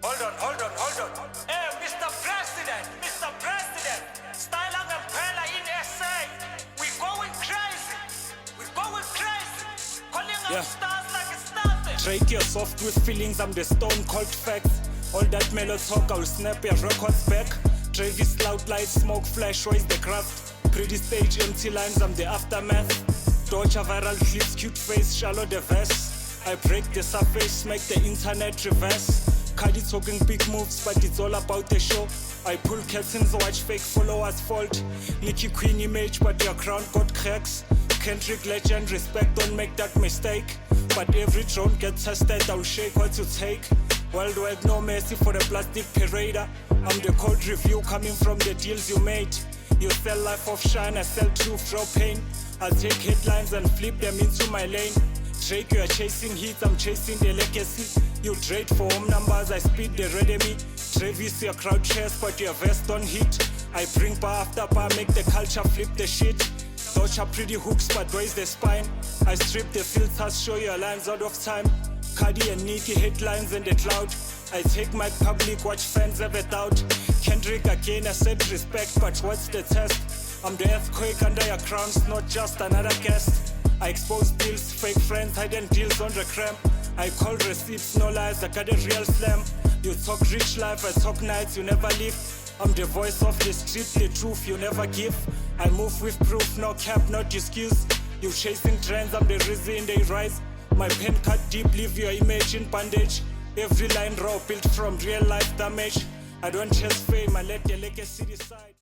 Hold on. Hey, Mr. President, Stayelangempela in SA. We going crazy. Calling up stars like it's nothing. Drake, you're soft with feelings, I'm the stone cold facts. All that mellow talk, I will snap your records back. Travis, loud lights, smoke, flash, raise the craft. Pretty stage, empty lines, I'm the aftermath. Dodge viral clips, cute face, shallow the verse. I break the surface, make the internet reverse. Cardi talking big moves, but it's all about the show. I pull curtains, watch fake followers fold. Nicki Queen image, but your crown got cracks. Kendrick legend, respect, don't make that mistake. But every drone gets tested, I'll shake what you take. Worldwide, no mercy for the plastic parader. I'm the cold review coming from the deals you made. You sell life of shine, I sell truth, draw pain. I'll take headlines and flip them into my lane. Drake, you are chasing hits, I'm chasing the legacy. You trade for home numbers, I speed the reademy. Travis, your crowd chest, but your vest don't hit. I bring bar after bar, make the culture flip the shit. Dodge are pretty hooks, but raise the spine. I strip the filters, show your lines out of time. Cardi and Nicki headlines in the cloud. I take my public, watch fans have it out. Kendrick again, I said respect, but what's the test? I'm the earthquake under your crowns, not just another guest. I expose deals, fake friends, hiding deals on the cram. I call receipts, no lies, I got a real slam. You talk rich life, I talk nights, you never live. I'm the voice of the street, the truth you never give. I move with proof, no cap, not excuse. You chasing trends, I'm the reason they rise. My pen cut deep, leave your image in bandage. Every line raw, built from real life damage. I don't chase fame, I let the legacy decide.